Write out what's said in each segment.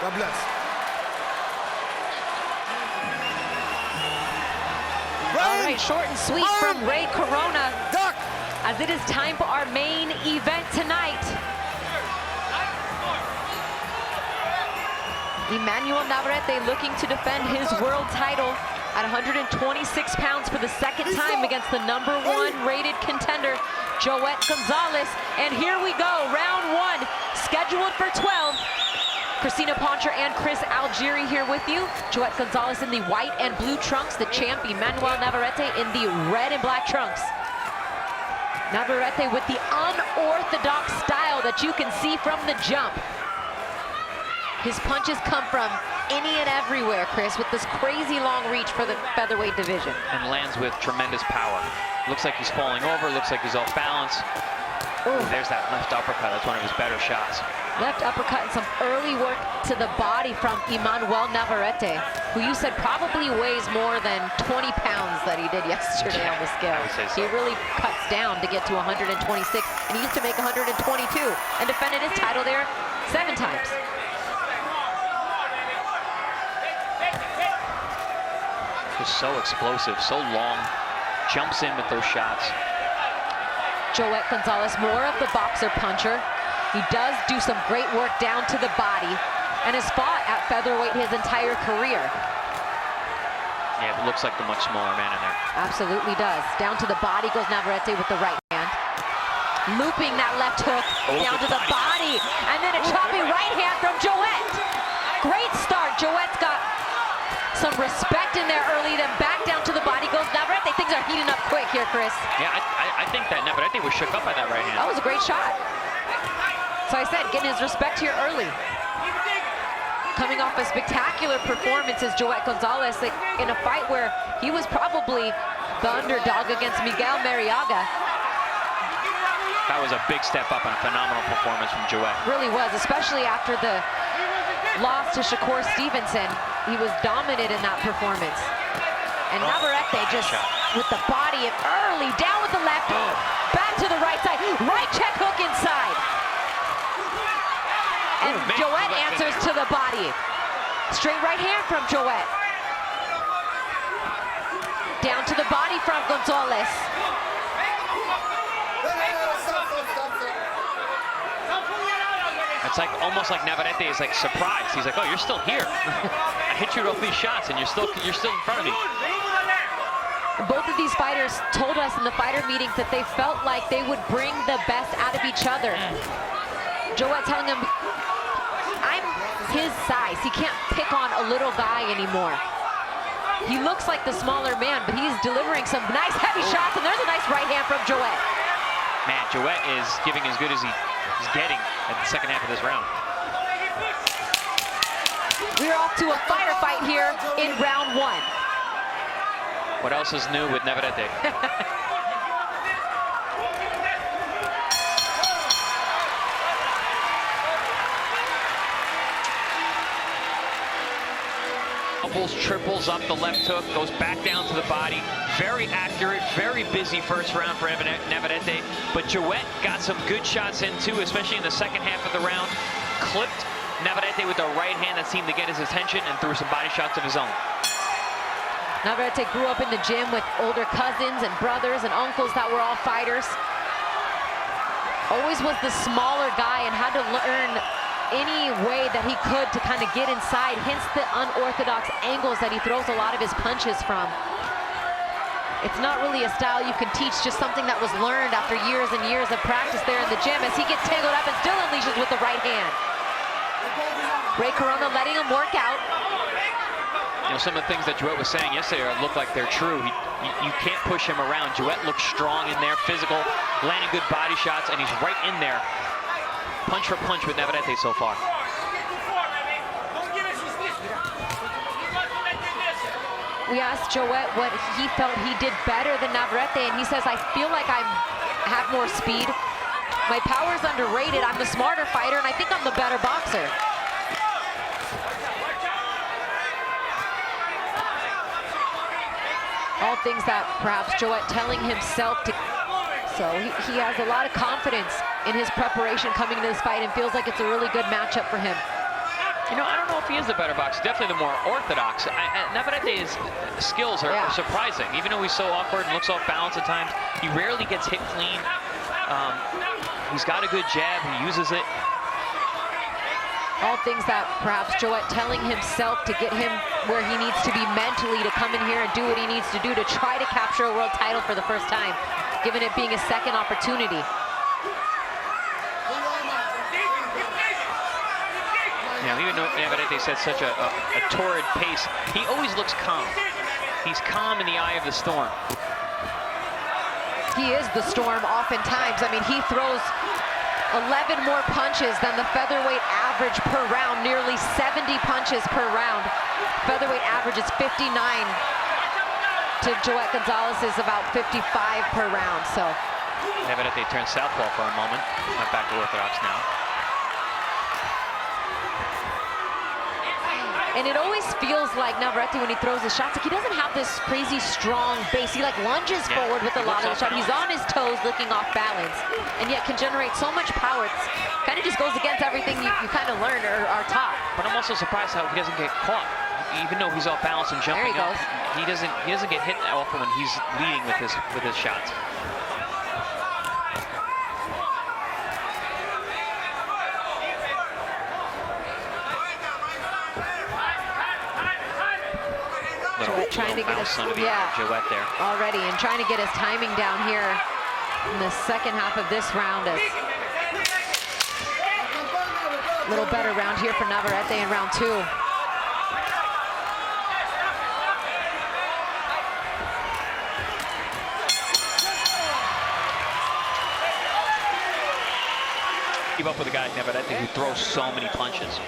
God bless. All right, short and sweet from Ray Corona. Duck. As it is time for our main event tonight. Emmanuel Navarrete looking to defend his world title at 126 pounds for the second time against the #1 rated contender, Joet Gonzalez. And here we go, round one, scheduled for 12. Christina Poncher and Chris Algieri here with you. Joet Gonzalez in the white and blue trunks, the champ Emmanuel Navarrete in the red and black trunks. Navarrete with the unorthodox style that you can see from the jump. His punches come from any and everywhere, Chris, with this crazy long reach for the featherweight division. And lands with tremendous power. Looks like he's falling over, looks like he's off balance. Ooh, there's that left uppercut, that's one of his better shots. Left uppercut and some early work to the body from Emmanuel Navarrete, who you said probably weighs more than 20 pounds that he did yesterday on the scale. I would say so. He really cuts down to get to 126, and he used to make 122 and defended his title there 7 times. Just so explosive, so long, jumps in with those shots. Joet Gonzalez, more of the boxer puncher. He does do some great work down to the body and has fought at featherweight his entire career. Yeah, it looks like the much smaller man in there. Absolutely does. Down to the body goes Navarrete with the right hand. Looping that left hook down to the body. And then a chopping right hand from Joet. Great start. Joet's got some respect in there early, then back down to the body goes Navarrete. Things are heating up quick here, Chris. Yeah, I think that Navarrete was shook up by that right hand. That was a great shot. So I said, getting his respect here early. Coming off a spectacular performance as Joet Gonzalez in a fight where he was probably the underdog against Miguel Mariaga. That was a big step up and a phenomenal performance from Joet. Really was, especially after the loss to Shakur Stevenson. He was dominant in that performance. And Navarrete just with the body and early, down with the left, back to the right side, right check hook inside. And Joet answers to the body. Straight right hand from Joet. Down to the body from Gonzalez. It's like almost like Navarrete is like surprised. He's like, "Oh, you're still here. I hit you with all these shots, and you're still in front of me." Both of these fighters told us in the fighter meetings that they felt like they would bring the best out of each other. Joet telling him, I'm his size. He can't pick on a little guy anymore. He looks like the smaller man, but he's delivering some nice heavy shots, and there's a nice right hand from Joet. Man, Joet is giving as good as he's getting at the second half of this round. We're off to a fighter fight here in round one. What else is new with Navarrete? Doubles, triples up the left hook, goes back down to the body. Very accurate, very busy first round for Navarrete. But Joet got some good shots in too, especially in the second half of the round. Clipped Navarrete with the right hand that seemed to get his attention and threw some body shots of his own. Navarrete grew up in the gym with older cousins and brothers and uncles that were all fighters. Always was the smaller guy and had to learn any way that he could to kind of get inside, hence the unorthodox angles that he throws a lot of his punches from. It's not really a style you can teach, just something that was learned after years and years of practice there in the gym as he gets tangled up and still unleashes with the right hand. Ray Corona letting him work out. You know, some of the things that Joet was saying yesterday look like they're true. You can't push him around. Joet looks strong in there, physical, landing good body shots, and he's right in there, punch for punch with Navarrete so far. We asked Joet what he felt he did better than Navarrete, and he says, I feel like I have more speed. My power's underrated. I'm the smarter fighter, and I think I'm the better boxer. All things that perhaps Joet telling himself to. So he has a lot of confidence in his preparation coming into this fight and feels like it's a really good matchup for him. You know, I don't know if he is the better boxer, definitely the more orthodox. Navarrete's skills are surprising. Even though he's so awkward and looks off balance at times, he rarely gets hit clean. He's got a good jab. He uses it. All things that perhaps Joet telling himself to get him where he needs to be mentally to come in here and do what he needs to do to try to capture a world title for the first time, given it being a second opportunity. Now, even though Navarrete set such a torrid pace, he always looks calm. He's calm in the eye of the storm. He is the storm oftentimes. I mean, he throws 11 more punches than the featherweight average per round, nearly 70 punches per round. Featherweight average is 59 to Joet Gonzalez is about 55 per round. So Navarrete turned southpaw for a moment, went back to orthodox now. And it always feels like Navarrete, when he throws his shots, like he doesn't have this crazy strong base. He like lunges forward with a lot of the shot. He's on his toes looking off balance, and yet can generate so much power. It's kind of just goes against everything you kind of learn or are taught. But I'm also surprised how he doesn't get caught. Even though he's off balance and jumping up, he doesn't get hit that often when he's leading with his shots. Trying to get his Joet there already, and trying to get his timing down here in the second half of this round. A little better round here for Navarrete in round 2. Keep up with a guy like Navarrete who throws so many punches.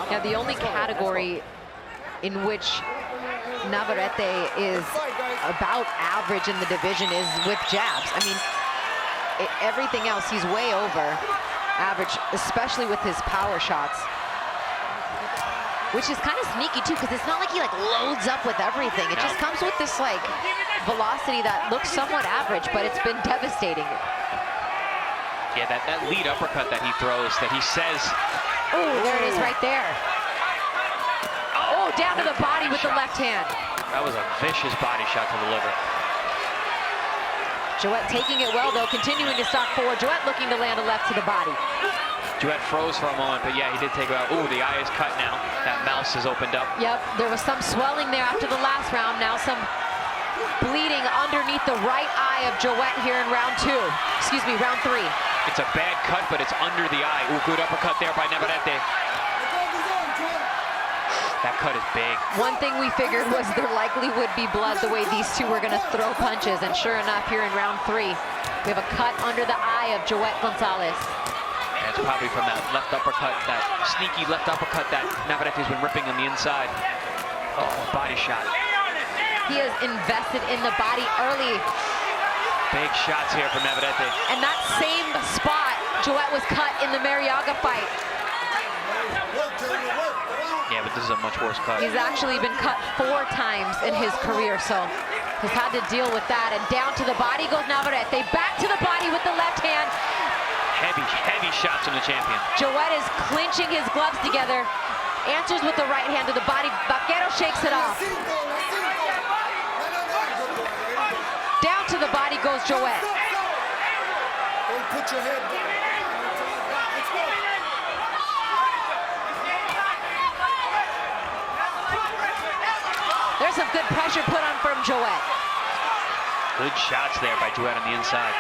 Now, the only category in which Navarrete is about average in the division is with jabs. I mean, everything else, he's way over average, especially with his power shots. Which is kind of sneaky, too, because it's not like he, loads up with everything. It just comes with this, velocity that looks somewhat average, but it's been devastating. Yeah, that lead uppercut that he throws, that he says... Oh, there it is right there. Oh, down to the body with the left hand. That was a vicious body shot to the liver. Joet taking it well, though, continuing to stalk forward. Joet looking to land a left to the body. Joet froze for a moment, but yeah, he did take it out. Ooh, the eye is cut now. That mouth is opened up. Yep, there was some swelling there after the last round. Now some bleeding underneath the right eye of Joet here in round 2. Excuse me, round 3. It's a bad cut, but it's under the eye. Ooh, good uppercut there by Navarrete. That cut is big. One thing we figured was there likely would be blood the way these two were going to throw punches. And sure enough, here in round 3, we have a cut under the eye of Joet Gonzalez. And it's probably from that left uppercut, that sneaky left uppercut that Navarrete's been ripping on the inside. Oh, body shot. He has invested in the body early. Big shots here from Navarrete. And that same spot, Joet was cut in the Mariaga fight. Yeah, but this is a much worse cut. He's actually been cut 4 times in his career, so he's had to deal with that. And down to the body goes Navarrete. Back to the body with the left hand. Heavy, heavy shots from the champion. Joet is clinching his gloves together. Answers with the right hand to the body. Vaquero shakes it off. Down to the body goes Joet. Put your head down. There's some good pressure put on from Joet. Good shots there by Joet on the inside.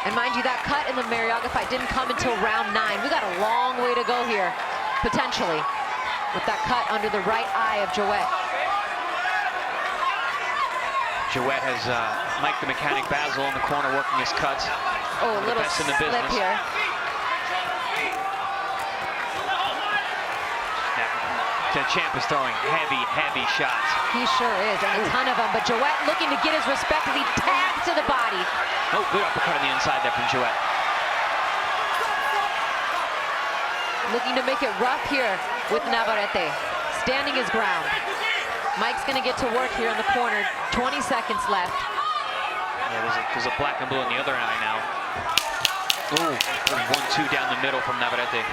And mind you, that cut in the Mariaga fight didn't come until round 9. We got a long way to go here, potentially, with that cut under the right eye of Joet. Joet has Mike the Mechanic Basil in the corner working his cuts. Oh, a little slip here. The champ is throwing heavy, heavy shots. He sure is, and a ton of them. But Joet looking to get his respect as he tags to the body. Oh, good uppercut on the inside there from Joet. Looking to make it rough here with Navarrete. Standing his ground. Mike's going to get to work here in the corner. 20 seconds left. Yeah, there's a black and blue in the other eye now. Ooh, 1-2 down the middle from Navarrete.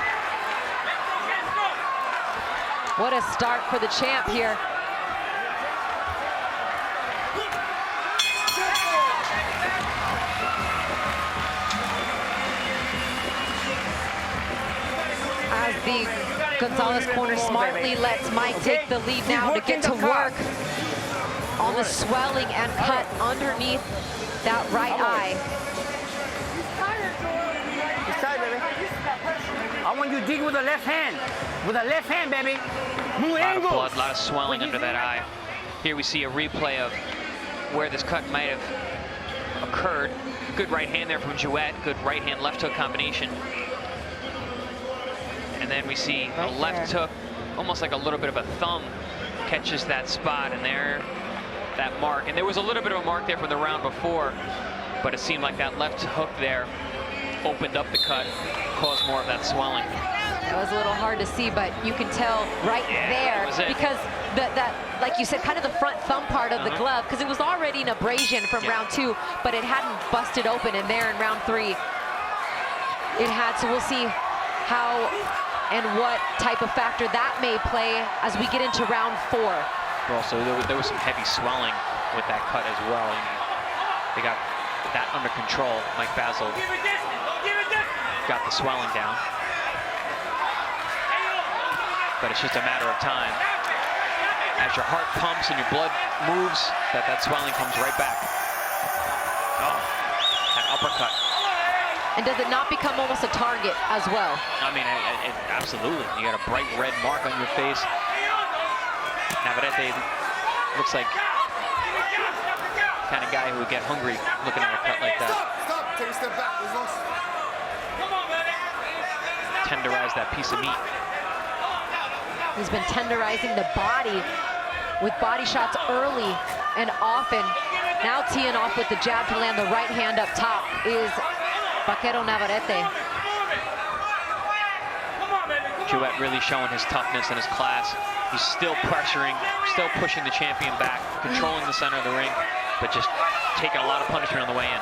What a start for the champ here. As the Gonzalez corner smartly lets Mike take the lead now to get to work on the swelling and cut underneath that right eye. I want you to dig with the left hand. With the left hand, baby. Move A lot of angles. blood, a lot of swelling under that eye. Here we see a replay of where this cut might have occurred. Good right hand there from Jowett. Good right hand left hook combination. And then we see a left hook, almost like a little bit of a thumb, catches that spot, and there, that mark. And there was a little bit of a mark there from the round before, but it seemed like that left hook there opened up the cut, caused more of that swelling. It was a little hard to see, but you can tell right there because that, like you said, kind of the front thumb part of the glove, because it was already an abrasion from round 2, but it hadn't busted open, and there in round 3, it had. So we'll see how and what type of factor that may play as we get into round 4. Also, there was some heavy swelling with that cut as well. And they got that under control. Mike Basil got the swelling down. But it's just a matter of time. As your heart pumps and your blood moves, that swelling comes right back. Oh, that uppercut. And does it not become almost a target as well? I mean, absolutely. You got a bright red mark on your face. Navarrete looks like kind of guy who would get hungry looking at a cut like that. Stop. Take a step back. Tenderize that piece of meat. He's been tenderizing the body with body shots early and often. Now teeing off with the jab to land the right hand up top is Vaquero Navarrete. Jowett really showing his toughness and his class. He's still pressuring, still pushing the champion back, controlling the center of the ring, but just taking a lot of punishment on the way in.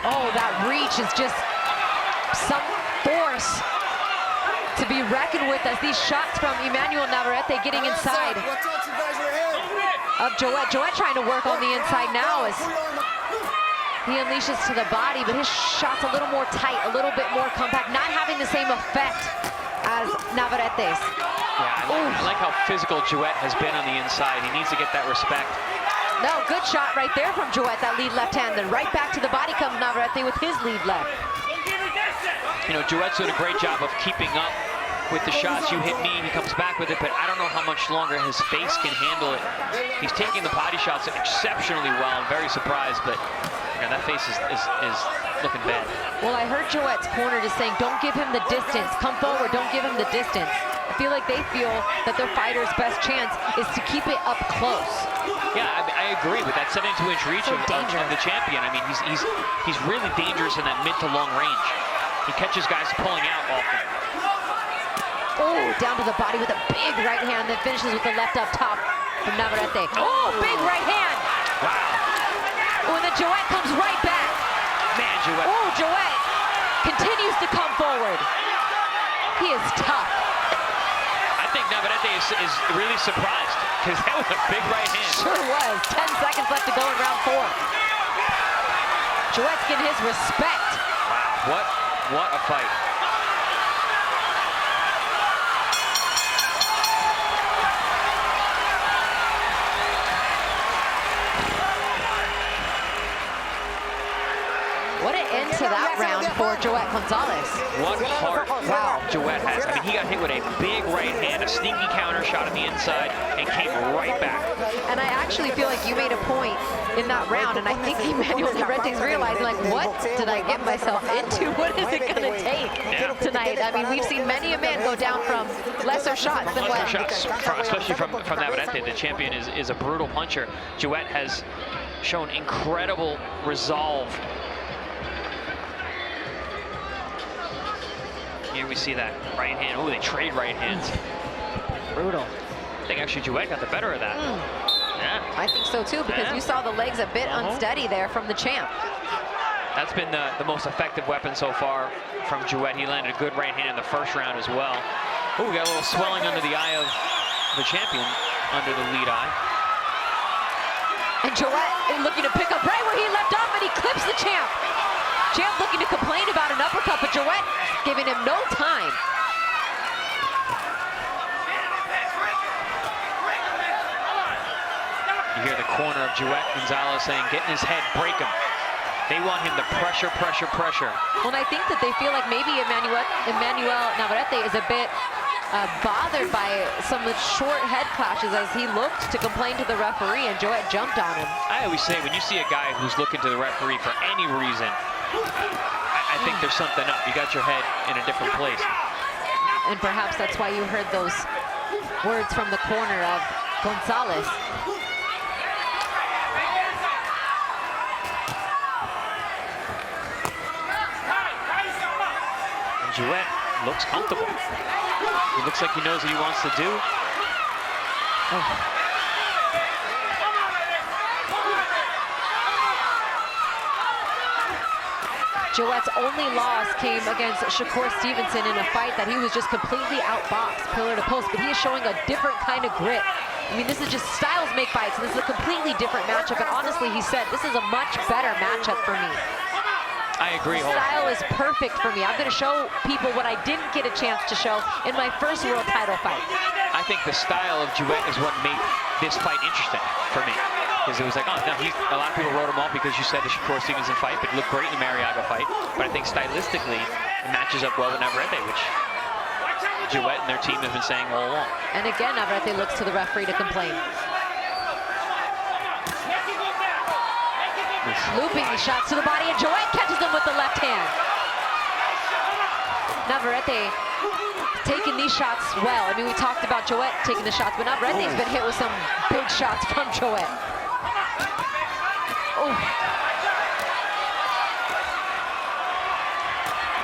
Oh, that reach is just some force to be reckoned with as these shots from Emmanuel Navarrete getting inside of Jowett. Jowett trying to work on the inside now as he unleashes to the body, but his shot's a little more tight, a little bit more compact, not having the same effect as Navarrete's. Yeah, I like how physical Jowett has been on the inside. He needs to get that respect. No, good shot right there from Jowett, that lead left hand. Then right back to the body comes Navarrete with his lead left. You know, Jowett's doing a great job of keeping up with the shots. You hit me, he comes back with it, but I don't know how much longer his face can handle it. He's taking the body shots exceptionally well. I'm very surprised, but yeah, that face is looking bad. Well, I heard Jowett's corner just saying, don't give him the distance. Come forward, don't give him the distance. I feel like they feel that their fighter's best chance is to keep it up close. Yeah, I agree with that 72-inch reach of the champion. I mean, he's really dangerous in that mid to long range. He catches guys pulling out often. Oh, down to the body with a big right hand that finishes with the left up top from Navarrete. Oh, big right hand. Wow. Oh, and then Jowett comes right back. Man, Jowett. Oh, Jowett continues to come forward. He is tough. I think Navarrete is really surprised because that was a big right hand. Sure was. 10 seconds left to go in round 4. Jowett's getting his respect. Wow, what a fight. What an end to that round for Jowett Gonzalez. What heart Jowett has. I mean, he got hit with a big right hand, a sneaky counter shot on the inside, and came right back. And I actually feel like you made a point in that round, and I think Emmanuel Navarrete's realizing, like, what did I get myself into? What is it going to take tonight? I mean, we've seen many a man go down from lesser shots than what. Especially from Navarrete. The champion is a brutal puncher. Jowett has shown incredible resolve. Here we see that right hand. Oh, they trade right hands. Brutal. I think actually Jowett got the better of that. Yeah. I think so too, because you saw the legs a bit unsteady there from the champ. That's been the most effective weapon so far from Jowett. He landed a good right hand in the first round as well. Oh, we got a little swelling under the eye of the champion, under the lead eye. And Jowett looking to pick up right where he left off, and he clips the champ. Champ looking to complain about an uppercut, but Jowett giving him no time. You hear the corner of Jowett Gonzalez saying, get in his head, break him. They want him to pressure, pressure, pressure. Well, and I think that they feel like maybe Emmanuel Navarrete is a bit bothered by some of the short head clashes as he looked to complain to the referee, and Jowett jumped on him. I always say, when you see a guy who's looking to the referee for any reason, I think there's something up. You got your head in a different place. And perhaps that's why you heard those words from the corner of Gonzalez. Jowett looks comfortable. He looks like he knows what he wants to do. Jowett's only loss came against Shakur Stevenson in a fight that he was just completely outboxed, pillar to post, but he is showing a different kind of grit. I mean, this is just styles make fights, and this is a completely different matchup, and honestly, he said, this is a much better matchup for me. I agree. Style is perfect for me. I'm going to show people what I didn't get a chance to show in my first world title fight. I think the style of Jowett is what made this fight interesting for me. Because it was like, oh, no, a lot of people wrote him off because you said the Shakur Stevenson fight, but he looked great in the Mariaga fight. But I think stylistically, it matches up well with Navarrete, which Jowett and their team have been saying all along. And again, Navarrete looks to the referee to complain. Looping the shots to the body, and Jowett catches them with the left hand. Navarrete taking these shots well. I mean, we talked about Jowett taking the shots, but Navarrete's been hit with some big shots from Jowett. Oh.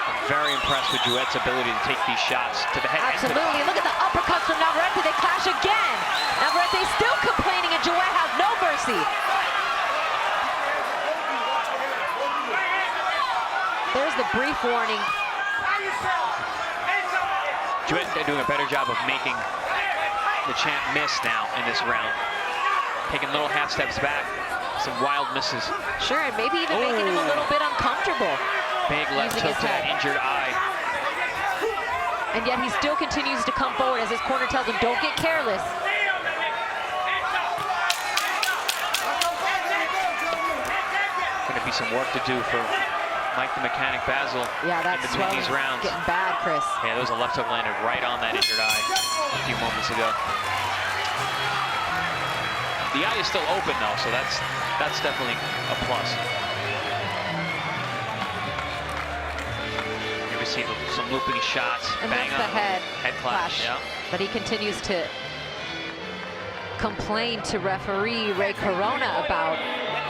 I'm very impressed with Jowett's ability to take these shots to the head. Absolutely. Look at the uppercuts from Navarrete. They clash again. Navarrete still complaining, and Jowett has no mercy. There's the brief warning. Jowett doing a better job of making the champ miss now in this round. Taking little half steps back, some wild misses. Sure, and maybe even making him a little bit uncomfortable. Big left hook to that injured eye. And yet he still continues to come forward as his corner tells him, don't get careless. Gonna be some work to do for Mike the Mechanic Basil. Yeah, that's in between these rounds. Getting bad, Chris. Yeah, there was a left hook landed right on that injured eye a few moments ago. The eye is still open though, so that's definitely a plus. Here we see some looping shots. And bang that's the head clash. Yeah. That he continues to complain to referee Ray Corona about.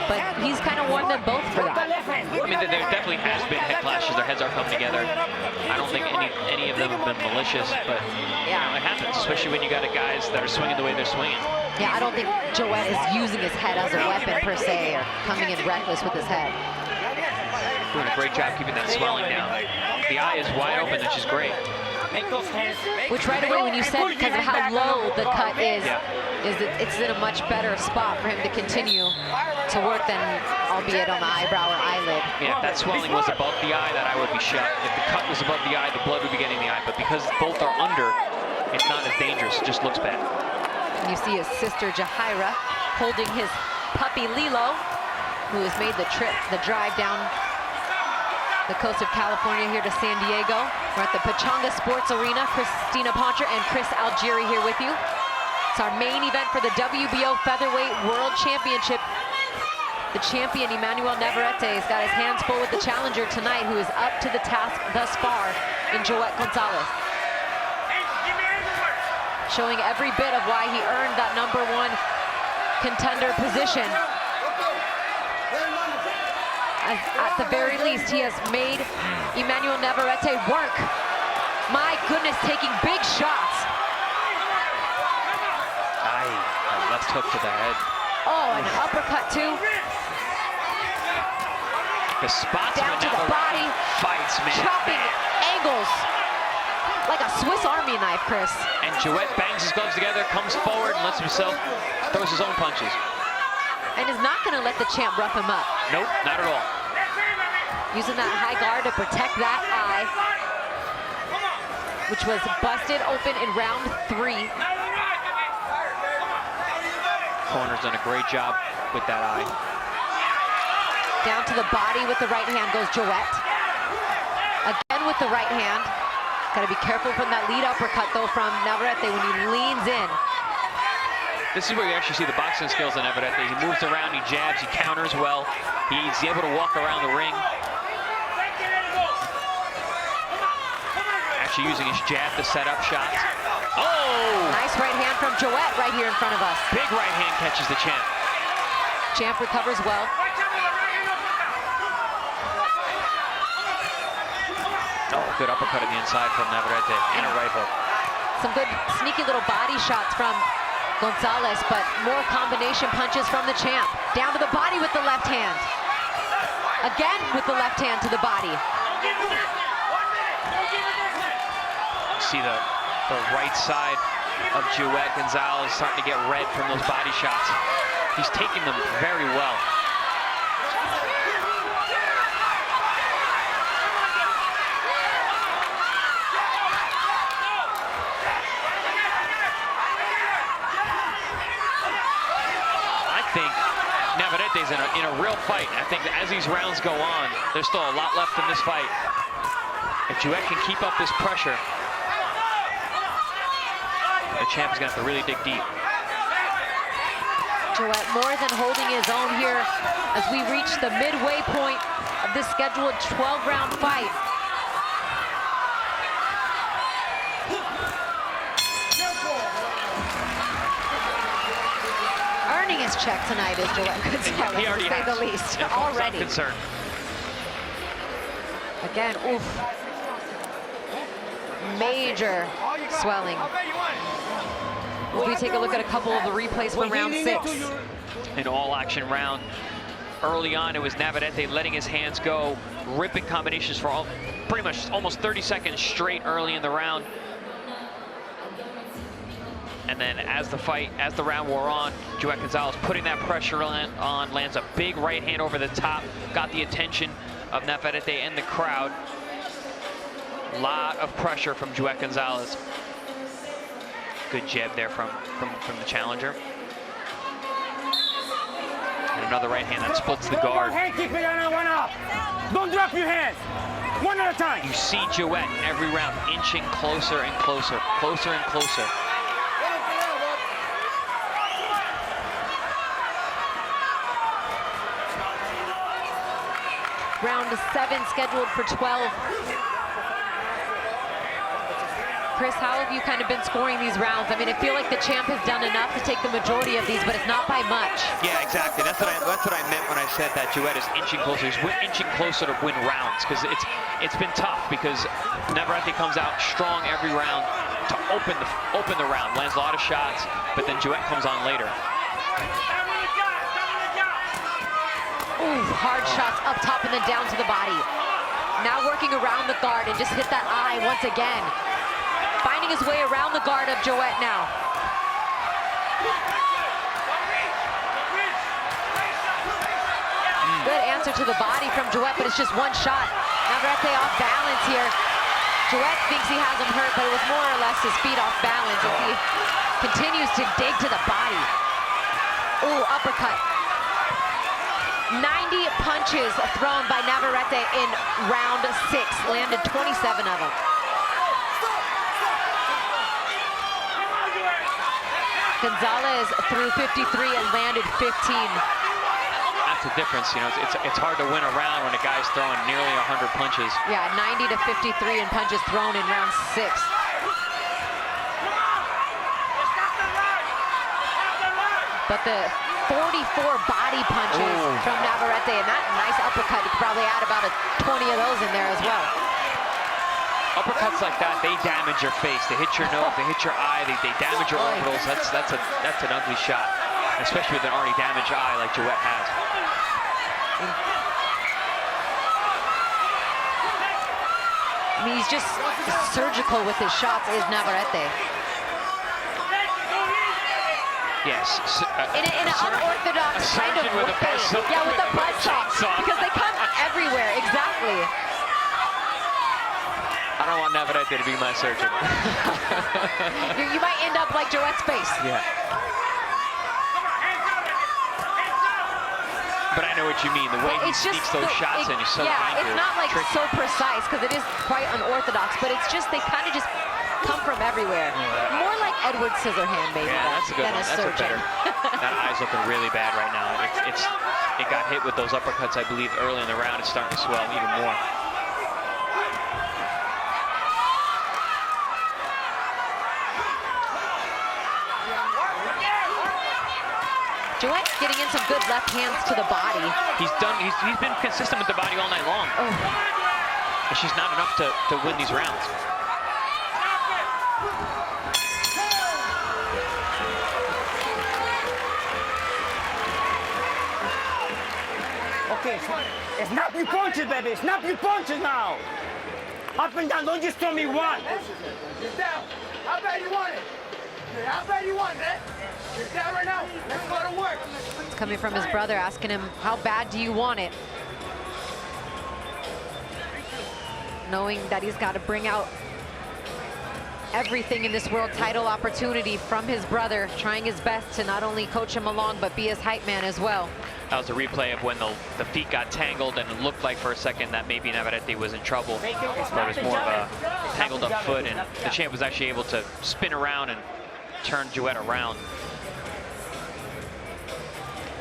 But he's kind of won them both for that. I mean, there definitely has been head clashes. Their heads are coming together. I don't think any of them have been malicious, but you know, it happens, especially when you got guys that are swinging the way they're swinging. Yeah, I don't think Jowett is using his head as a weapon per se, or coming in reckless with his head. Doing a great job keeping that swelling down. The eye is wide open, which is great. Which right away, when you said because of how low the cut is that it's in a much better spot for him to continue to work than, albeit on the eyebrow or eyelid. Yeah, if that swelling was above the eye, that eye would be shut. If the cut was above the eye, the blood would be getting the eye. But because both are under, it's not as dangerous. It just looks bad. And you see his sister Jahaira holding his puppy Lilo, who has made the trip, the drive down the coast of California here to San Diego. We're at the Pachanga Sports Arena. Christina Poncher and Chris Algieri here with you. It's our main event for the WBO Featherweight World Championship. The champion, Emmanuel Navarrete, has got his hands full with the challenger tonight, who is up to the task thus far in Jowett Gonzalez. Showing every bit of why he earned that #1 contender position. At the very least, he has made Emmanuel Navarrete work. My goodness, taking big shots. Aye, a left hook to the head. Oh, and an uppercut too. The spotsman Down to the body. Fights, man. Chopping angles. Like a Swiss Army knife, Chris. And Jowett bangs his gloves together, comes forward, and throws his own punches. And is not going to let the champ rough him up. Nope, not at all. Using that high guard to protect that eye, which was busted open in round 3. Corner's done a great job with that eye. Down to the body with the right hand goes Jowett. Again with the right hand. Got to be careful from that lead uppercut, though, from Navarrete when he leans in. This is where you actually see the boxing skills in Navarrete. He moves around, he jabs, he counters well. He's able to walk around the ring. Actually using his jab to set up shots. Oh! Nice right hand from Jowett right here in front of us. Big right hand catches the champ. Champ recovers well. Oh, good uppercut on the inside from Navarrete and a right hook. Some good sneaky little body shots from Gonzalez, but more combination punches from the champ. Down to the body with the left hand. Again with the left hand to the body. See the right side of Jowett Gonzalez starting to get red from those body shots. He's taking them very well. I think Navarrete's in a real fight. I think that as these rounds go on, there's still a lot left in this fight. If Jowett can keep up this pressure, the champ is going to have to really dig deep. Jowett more than holding his own here as we reach the midway point of this scheduled 12-round fight. Earning his check tonight is Jowett Gonzalez, He already to say has. the least. Yeah, already. I'm concerned. Again, oof. Major swelling. We take a look at a couple of the replays from round 6. An all-action round. Early on, it was Navarrete letting his hands go, ripping combinations for pretty much almost 30 seconds straight early in the round. And then as the round wore on, Jowett Gonzalez putting that pressure on, lands a big right hand over the top, got the attention of Navarrete and the crowd. Lot of pressure from Jowett Gonzalez. Good jab there from the challenger. And another right hand that splits the guard. Hand, keep it on one up. Don't drop your hands. One at a time. You see Jowett every round inching closer and closer, closer and closer. Round 7 scheduled for 12. Chris, how have you kind of been scoring these rounds? I mean, I feel like the champ has done enough to take the majority of these, but it's not by much. Yeah, exactly. That's what I meant when I said that Jowett is inching closer. He's inching closer to win rounds because it's been tough because Navarrete comes out strong every round to open the round, lands a lot of shots, but then Jowett comes on later. Ooh, hard shots up top and then down to the body. Now working around the guard and just hit that eye once again. Finding his way around the guard of Jowett now. Good answer to the body from Jowett, but it's just one shot. Navarrete off balance here. Jowett thinks he has him hurt, but it was more or less his feet off balance as he continues to dig to the body. Ooh, uppercut. 90 punches thrown by Navarrete in round 6, landed 27 of them. Gonzalez threw 53 and landed 15. That's the difference, you know. It's hard to win a round when a guy's throwing nearly 100 punches. Yeah, 90 to 53 in punches thrown in round 6. But the 44 body punches from Navarrete, and that nice uppercut, you could probably add about 20 of those in there as well. Uppercuts like that, they damage your face. They hit your nose, they hit your eye, they damage your orbitals. That's an ugly shot. especially with an already damaged eye like Joet has. I mean, he's just surgical with his shots, is Navarrete. Yes. In an unorthodox kind of way. Yeah, with a buzzsaw. Because they come everywhere, exactly. I don't want Navarrete to be my surgeon. You might end up like Joet's face. Yeah. But I know what you mean. The way he sneaks those shots in is so yeah, it's not like so precise because it is quite unorthodox, but it's just they kind of just come from everywhere. Yeah. More like Edward Scissorhand, maybe, that's a good than one. a That's surgeon. That eye's looking really bad right now. It got hit with those uppercuts, I believe, early in the round. It's starting to swell even more. Joet getting in some good left hands to the body. He's been consistent with the body all night long. Oh. It's just not enough to win these rounds. Okay, snap your punches, baby. Snap your punches now. Up and down. Don't just throw me one. Get down. How bad you want it? How bad you want it? Get down right now. Let's go to work. It's coming from his brother, asking him, how bad do you want it? Knowing that he's got to bring out everything in this world title opportunity from his brother, trying his best to not only coach him along, but be his hype man as well. That was a replay of when the feet got tangled, and it looked like for a second that maybe Navarrete was in trouble. But it was more of a tangled up foot, and the champ was actually able to spin around and turn Joet around.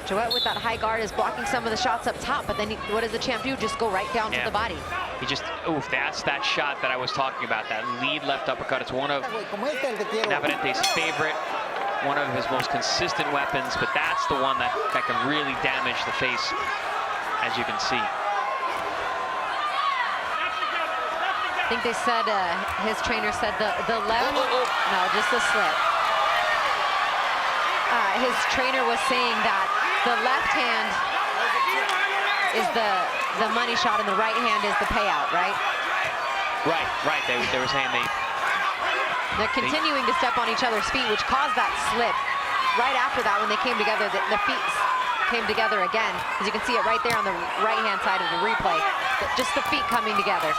Joet with that high guard is blocking some of the shots up top, but then what does the champ do? Just go right down to the body. He just, oof, that's that shot that I was talking about, that lead left uppercut. It's one of Navarrete's favorite, one of his most consistent weapons, but that's the one that can really damage the face, as you can see. I think they said, his trainer said the left, no, just the slip. His trainer was saying that the left hand is the money shot and the right hand is the payout, right? Right. They were saying they're continuing to step on each other's feet, which caused that slip. Right after that, when they came together, the feet came together again. As you can see it right there on the right-hand side of the replay. Just the feet coming together.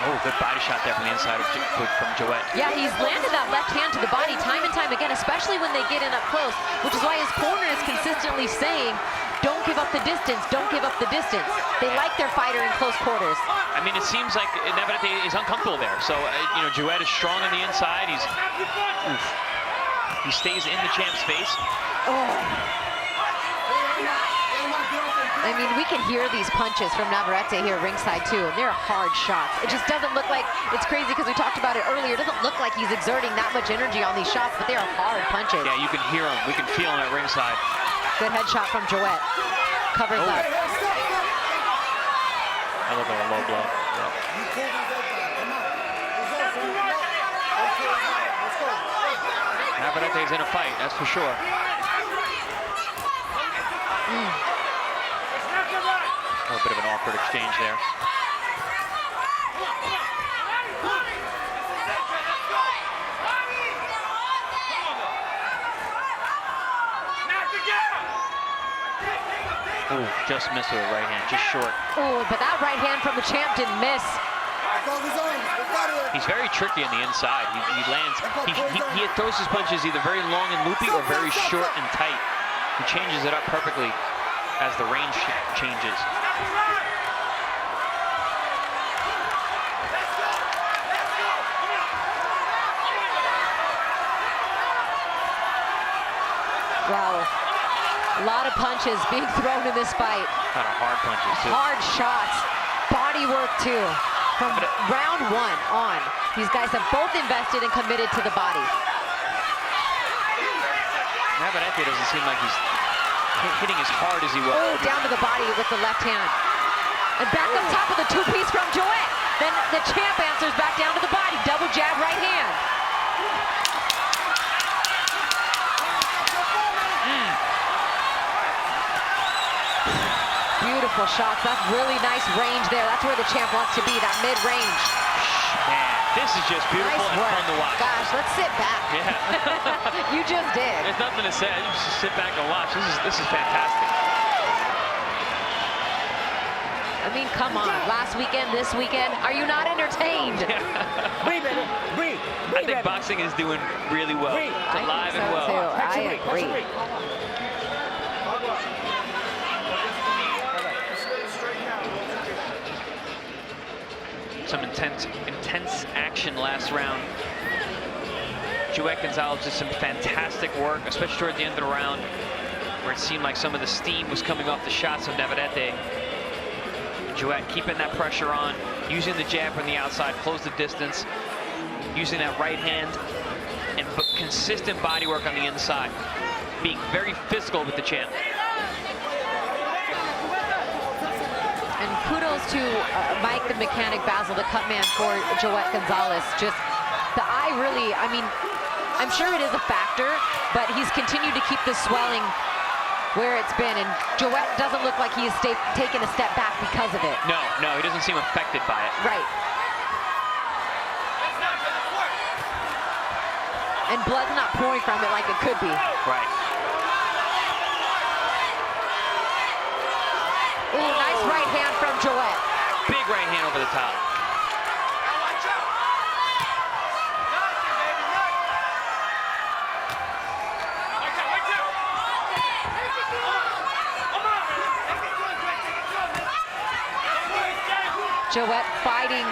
Oh, good body shot there from the inside from Joet. Yeah, he's landed that left hand to the body time and time again, especially when they get in up close, which is why his corner is consistently saying, don't give up the distance, don't give up the distance. They like their fighter in close quarters. I mean, it seems like Navarrete is uncomfortable there. So, you know, Joet is strong on the inside. He stays in the champ's face. Oh. I mean, we can hear these punches from Navarrete here ringside too, and they're hard shots. It just doesn't look like, it's crazy because we talked about it earlier, it doesn't look like he's exerting that much energy on these shots, but they are hard punches. Yeah, you can hear them. We can feel them at ringside. Good headshot from Joet. Covers up. That looked like a low blow. Yeah. Navarrete's in a fight, that's for sure. A little bit of an awkward exchange there. Ooh, just missed with a right hand, just short. Oh, but that right hand from the champ didn't miss. He's very tricky on the inside. He lands, he throws his punches either very long and loopy or very short and tight. He changes it up perfectly as the range changes. Wow, a lot of punches being thrown in this fight. A lot of hard punches too. Hard shots, body work too. From round one on, these guys have both invested and committed to the body. Navarrete doesn't seem like he's hitting as hard as he was. Oh, down to the body with the left hand. And back up top of the two-piece from Joet. Then the champ answers back down to the body. Double jab right hand. Beautiful shots. That's really nice range there. That's where the champ wants to be, that mid-range. Man, this is just beautiful Nice and work. fun to watch. Gosh, let's sit back. Yeah. You just did. There's nothing to say. You just sit back and watch. This is fantastic. I mean, come on. Last weekend, this weekend, are you not entertained? Breathe, baby. Breathe. I think boxing is doing really well. Breathe. It's I alive think and so, well. too. I agree. Some intense action last round. Joet Gonzalez did some fantastic work, especially toward the end of the round, where it seemed like some of the steam was coming off the shots of Navarrete. Joet keeping that pressure on, using the jab from the outside, close the distance, using that right hand, and consistent body work on the inside, being very physical with the champ. And kudos to Mike the Mechanic Basil, the cut man for Joet Gonzalez. Just the eye really, I mean, I'm sure it is a factor, but he's continued to keep the swelling where it's been, and Joet doesn't look like he has taken a step back because of it. No, he doesn't seem affected by it. Right. And blood's not pouring from it like it could be. Right. Ooh, nice right hand from Joet. Big right hand over the top. Joet fighting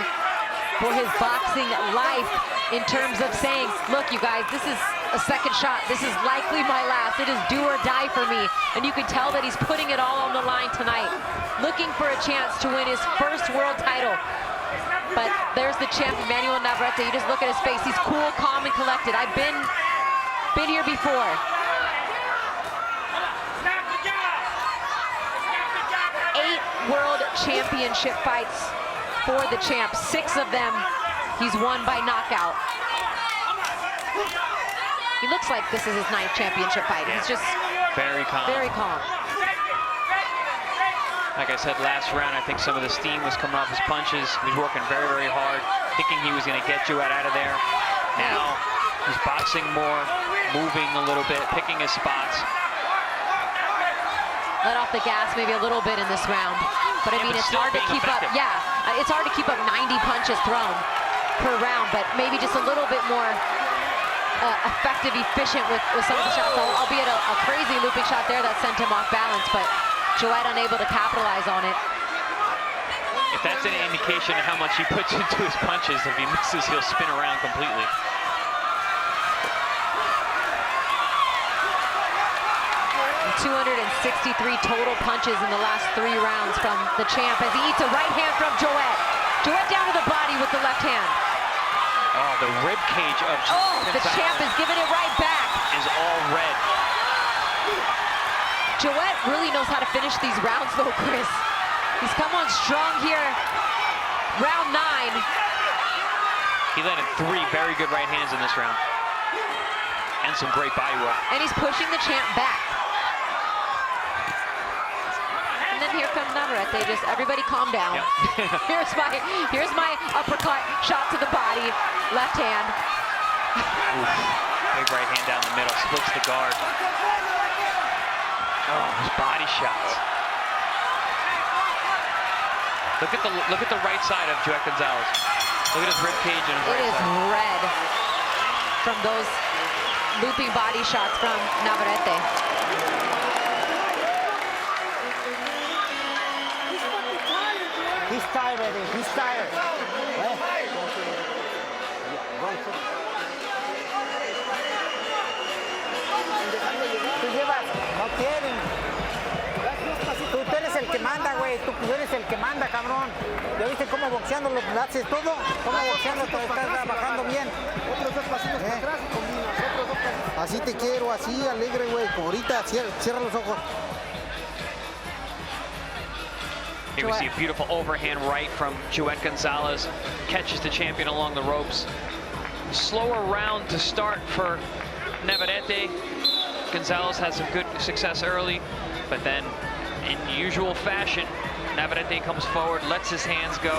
for his boxing life in terms of saying, look, you guys, this is a second shot. This is likely my last. It is do or die for me. And you can tell that he's putting it all on the line tonight, looking for a chance to win his first world title. But there's the champ, Emmanuel Navarrete. You just look at his face. He's cool, calm, and collected. I've been here before. 8 world championship fights for the champ. 6 of them he's won by knockout. He looks like this is his 9th championship fight. He's just very calm. Very calm. Like I said last round, I think some of the steam was coming off his punches. He was working very, very hard, thinking he was going to get Joet out of there. Now he's boxing more, moving a little bit, picking his spots. Let off the gas maybe a little bit in this round. But I mean, it's hard to keep up. Yeah, it's hard to keep up 90 punches thrown per round, but maybe just a little bit more effective, efficient with some of the shots. Albeit a crazy looping shot there that sent him off balance, but Joet unable to capitalize on it. If that's any indication of how much he puts into his punches, if he misses, he'll spin around completely. And 263 total punches in the last 3 rounds from the champ as he eats a right hand from Joet. Joet down to the body with the left hand. Oh, the rib cage of the champ is giving it right back. Is all red. Joet really knows how to finish these rounds though, Chris. He's come on strong here. Round 9. He landed 3 very good right hands in this round. And some great body work. And he's pushing the champ back. And then here comes Navarrete. Just everybody calm down. Yep. here's my uppercut, shot to the body, left hand. Oof. Big right hand down the middle, splits the guard. Oh, his body shots. Look at the right side of Joet Gonzalez. Look at his rib cage and his right side. It is red from those looping body shots from Navarrete. He's tired, baby. He's tired. Tú llevas, no quieren. Tú eres el que manda, güey. Tú eres el que manda, cabrón. ¿Ya viste cómo boxeando lo haces todo? ¿Cómo boxeando te estás trabajando bien? Otros 2 pasitos para atrás y combinas. Otros 2 pasitos. Así te quiero, así, alegre, güey. Ahorita, cierra los ojos. Here we see a beautiful overhand right from Joet Gonzalez. Catches the champion along the ropes. Slower round to start for Navarrete. Gonzalez has some good success early, but then in usual fashion, Navarrete comes forward, lets his hands go.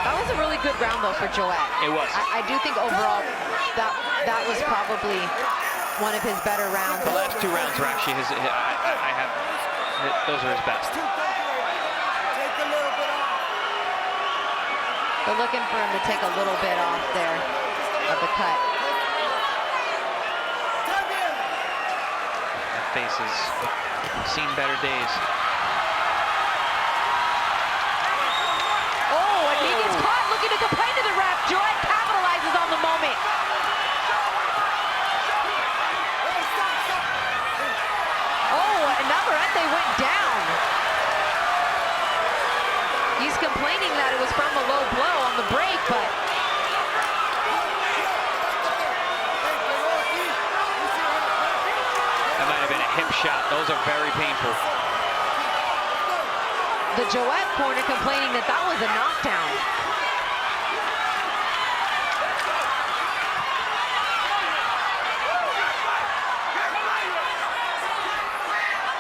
That was a really good round, though, for Joet. It was. I do think overall that was probably one of his better rounds. The last 2 rounds were actually his. Those are his best. They're looking for him to take a little bit off there of the cut. That face has seen better days. Oh, and he gets caught looking to complain to the ref. Joet capitalizes on the moment. Oh, and Navarrete went down. He's complaining that it was from a low blow on the break, but That might have been a hip shot. Those are very painful. the Joet corner complaining that that was a knockdown.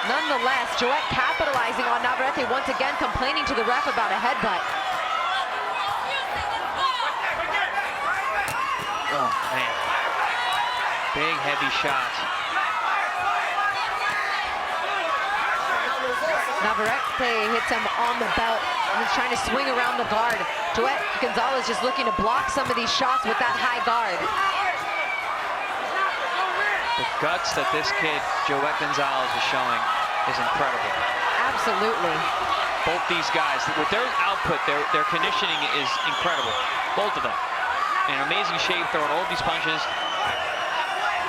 Nonetheless, Joet capitalizing on Navarrete once again, complaining to the ref about a headbutt. Oh, man. Big, heavy shot. Navarrete hits him on the belt and he's trying to swing around the guard. Joet Gonzalez just looking to block some of these shots with that high guard. The guts that this kid, Joet Gonzalez, is showing is incredible. Absolutely. Both these guys, with their output, their conditioning is incredible. Both of them. In amazing shape, throwing all these punches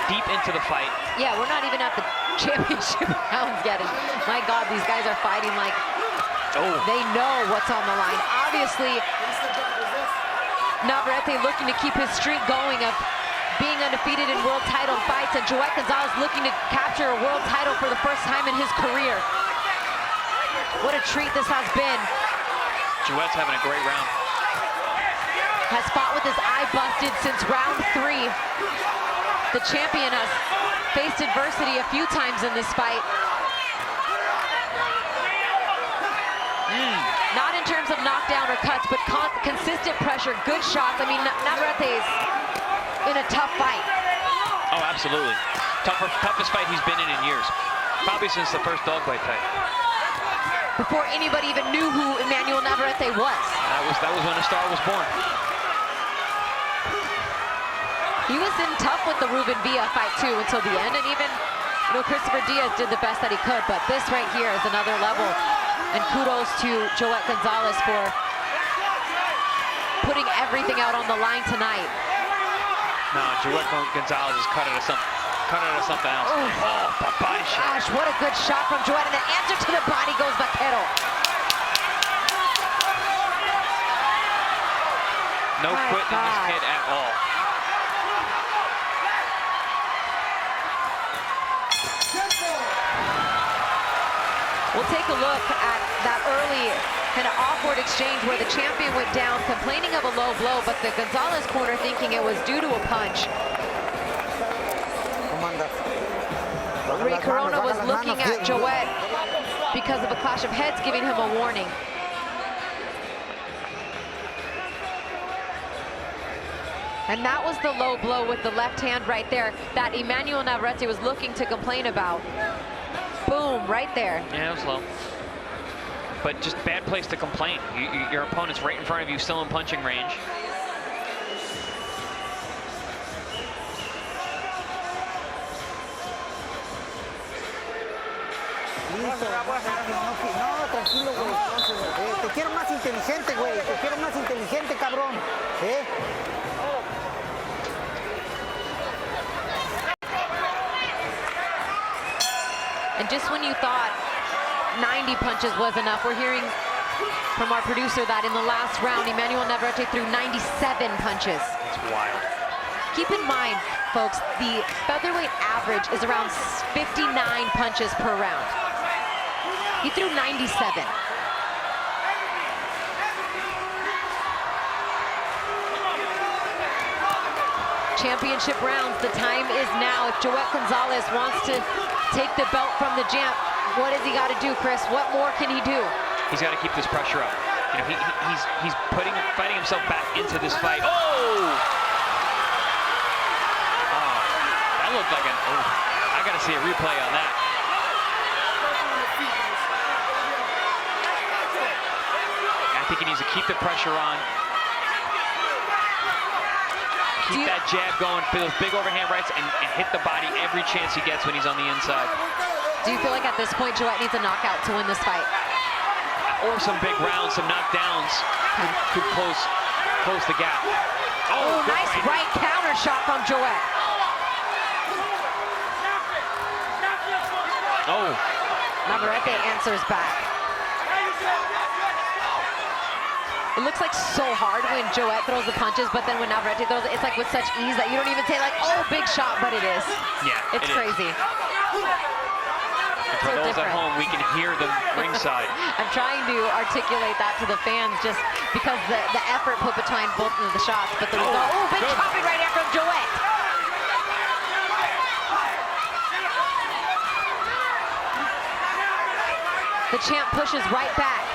deep into the fight. Yeah, we're not even at the championship rounds yet. My God, these guys are fighting like they know what's on the line. Obviously, Navarrete looking to keep his streak going of being undefeated in world title fights, and Joet Gonzalez looking to capture a world title for the first time in his career. What a treat this has been. Joet's having a great round. Has fought with his eye busted since round 3. The champion has faced adversity a few times in this fight. Not in terms of knockdown or cuts, but consistent pressure, good shots. I mean, Navarrete's in a tough fight. Oh, absolutely. Toughest fight he's been in years. Probably since the first dogfight fight. Before anybody even knew who Emmanuel Navarrete was. That was when a star was born. He was in tough with the Ruben Villa fight too until the end, and even Christopher Diaz did the best that he could, but this right here is another level. And kudos to Joet Gonzalez for putting everything out on the line tonight. No, Joet Gonzalez is cut it to something else. Oh, body shot. Gosh, what a good shot from Joet, and the answer to the body goes Vaquero. No quitting in this kid at all. We'll take a look at that early kind of awkward exchange where the champion went down complaining of a low blow, but the Gonzalez corner thinking it was due to a punch. Rui Corona was looking at Joet because of a clash of heads, giving him a warning. And that was the low blow with the left hand right there that Emmanuel Navarrete was looking to complain about. Boom, right there. Yeah, it was low. But just bad place to complain. Your opponent's right in front of you, still in punching range. No, tranquilo, güey. Te quiero más inteligente, güey. Te quiero más inteligente, cabrón. And just when you thought 90 punches was enough, we're hearing from our producer that in the last round, Emmanuel Navarrete threw 97 punches. That's wild. Keep in mind, folks, the featherweight average is around 59 punches per round. He threw 97. championship rounds. The time is now. If Joet Gonzalez wants to take the belt from the champ, what has he got to do, Chris? What more can he do? He's got to keep this pressure up. You know, he's fighting himself back into this fight. Oh! That looked like I got to see a replay on that. I think he needs to keep the pressure on. Keep that jab going for those big overhand rights and hit the body every chance he gets when he's on the inside. Do you feel like at this point Joet needs a knockout to win this fight? Or some big rounds, some knockdowns could close the gap. Oh, nice right counter shot from Joet. Oh. Navarrete answers back. It looks like so hard when Joet throws the punches, but then when Navarrete throws it, it's like with such ease that you don't even say like, oh, big shot, but it is. Yeah, it's crazy. For those at home, we can hear them ringside. I'm trying to articulate that to the fans just because the effort put behind both of the shots, but the result, oh, big chopping right here from Joet. The champ pushes right back.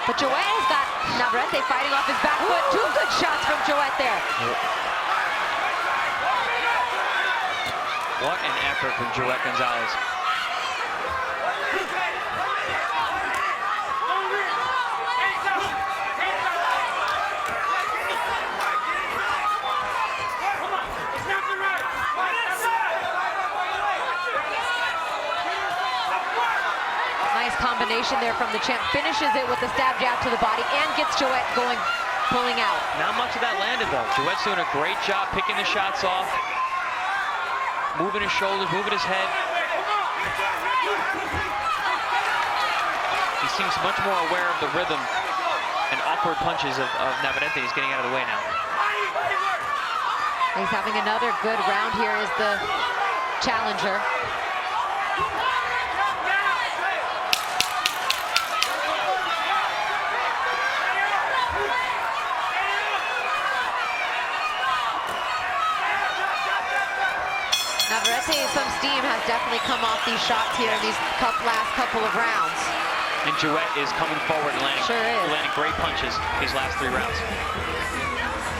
But Joet has got Navarrete fighting off his back foot. Two good shots from Joet there. What an effort from Joet Gonzalez. Nice combination there from the champ. Finishes it with the stab jab to the body and gets Joet going, pulling out. Not much of that landed though. Joet's doing a great job picking the shots off. Moving his shoulders, moving his head. He seems much more aware of the rhythm and awkward punches of Navarrete. He's getting out of the way now. He's having another good round here as the challenger. Navarrete, some steam has definitely come off these shots here in these last couple of rounds. And Joet is coming forward and landing great punches these last 3 rounds.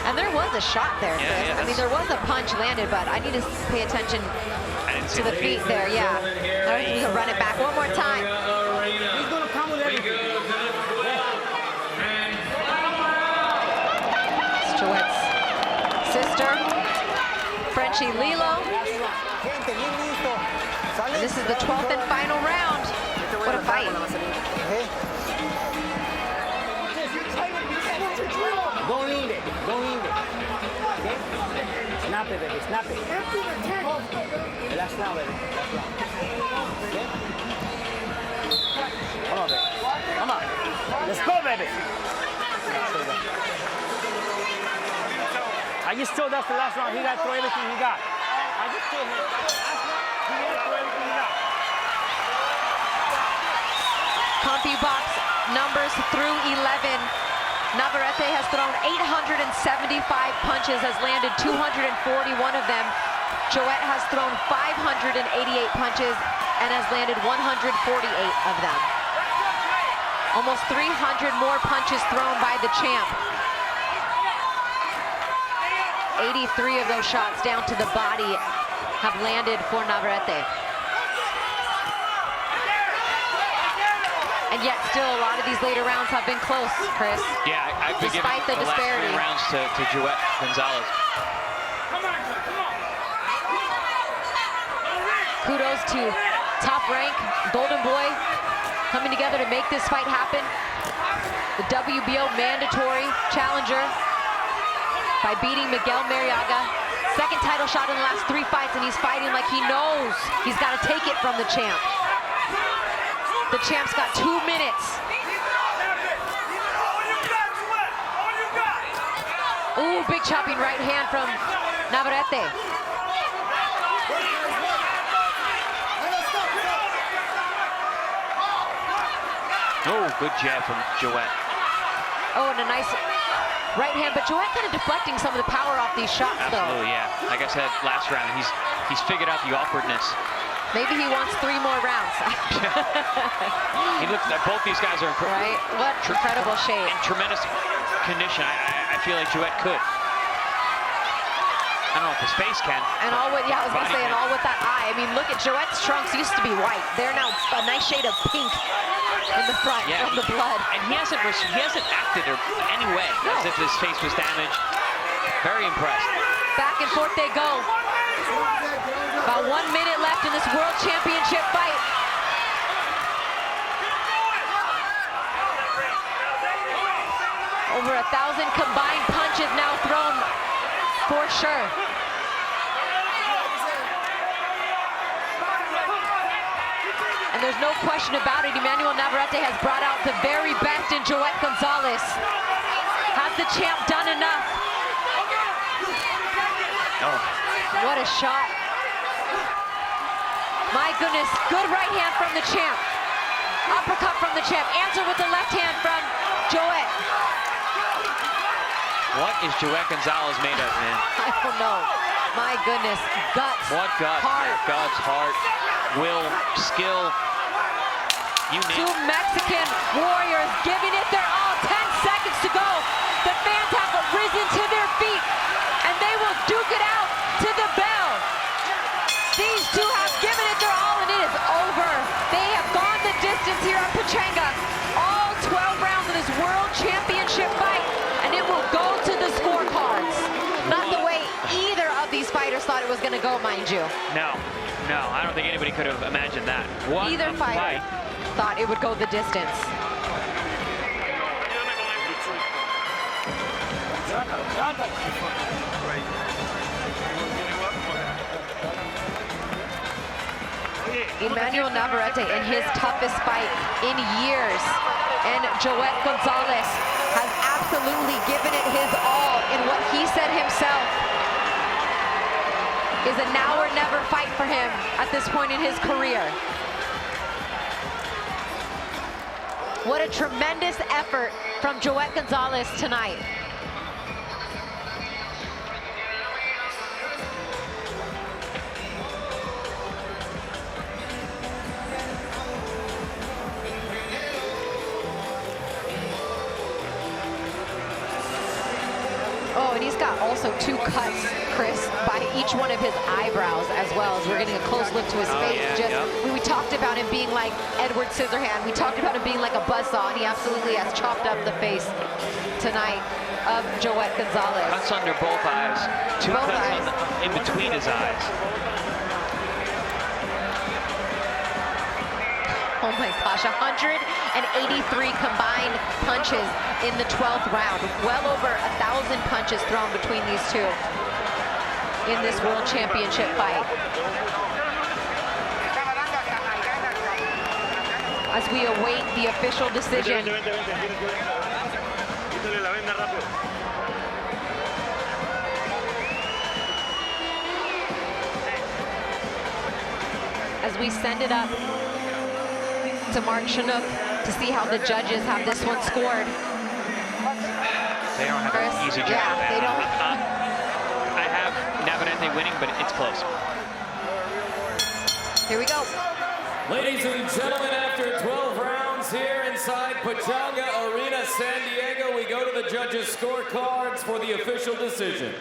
And there was a shot there, Chris. I mean, there was a punch landed, but I need to pay attention to the feet there, yeah. All right, we can run it back one more time. He's going to come with everything. It's Joet's sister, Frenchie Lilo. And this is the 12th and final round. What a fight. Go in there. Okay? Snap it, baby. Snap it. Last round, baby. Last round. Okay? Come on, baby. Come on. Let's go, baby. I just told us the last round. He got to throw everything he got. I just told him. He got to throw everything he got. CompuBox numbers through 11. Navarrete has thrown 875 punches, has landed 241 of them. Joet has thrown 588 punches and has landed 148 of them. Almost 300 more punches thrown by the champ. 83 of those shots down to the body have landed for Navarrete. And yet still a lot of these later rounds have been close, Chris. Yeah, I've been despite the disparity. Last 3 rounds to Joet Gonzalez. Kudos to Top Rank, Golden Boy, coming together to make this fight happen. The WBO mandatory challenger by beating Miguel Mariaga. Second title shot in the last 3 fights, and he's fighting like he knows he's got to take it from the champ. The champ's got 2 minutes. Ooh, big chopping right hand from Navarrete. Oh, good jab from Joet. Oh, and a nice right hand, but Joet kind of deflecting some of the power off these shots, Absolutely, yeah. Like I said last round, he's figured out the awkwardness. Maybe he wants 3 more rounds. He looks like both these guys are incredible. Right? What incredible shape. In tremendous condition. I feel like Joet could. I don't know if his face can. And all with, I was gonna say, and all with that eye. I mean, look at Joet's trunks used to be white. They're now a nice shade of pink in the front from the blood. And he hasn't acted in any way as if his face was damaged. Very impressed. Back and forth they go. About 1 minute left in this World Championship fight. Over 1,000 combined punches now thrown for sure. And there's no question about it. Emmanuel Navarrete has brought out the very best in Joet Gonzalez. Has the champ done enough? Oh. What a shot. My goodness, good right hand from the champ. Uppercut from the champ. Answer with the left hand from Joet. What is Joet Gonzalez made of, man? I don't know. My goodness, guts. What guts? Heart. Guts, heart, will, skill. You name it. 2 Mexican warriors giving it their all. 10 seconds to go. The fans have risen to their feet, and they will duke it out to the bell. These two have given it their all, and it is over. They have gone the distance here at Pechanga. All 12 rounds of this World Championship fight, and it will go to the scorecards. Not the way either of these fighters thought it was going to go, mind you. No, I don't think anybody could have imagined that. What Either fighter thought it would go the distance. Emmanuel Navarrete in his toughest fight in years. And Joet Gonzalez has absolutely given it his all in what he said himself is a now or never fight for him at this point in his career. What a tremendous effort from Joet Gonzalez tonight. Oh, and he's got also 2 cuts, Chris, by each one of his eyebrows as well, as we're getting a close look to his face. We talked about him being like Edward Scissorhand. We talked about him being like a buzzsaw, and he absolutely has chopped up the face tonight of Joet Gonzalez. Cuts under both eyes. 2 cuts in between his eyes. Oh my gosh, 183 combined punches in the 12th round. Well over 1,000 punches thrown between these two in this World Championship fight. As we await the official decision. As we send it up to Mark Chinook to see how the judges have this one scored. They don't have an easy job. Yeah, they don't. I have Navarrete winning, but it's close. Here we go. Ladies and gentlemen, after 12 rounds here inside Pechanga Arena, San Diego, we go to the judges' scorecards for the official decision.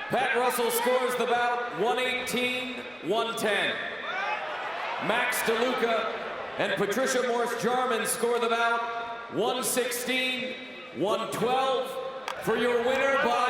Pat Russell scores the bout 118-110. Max DeLuca and Patricia Morse-Jarman score the bout 116-112 for your winner by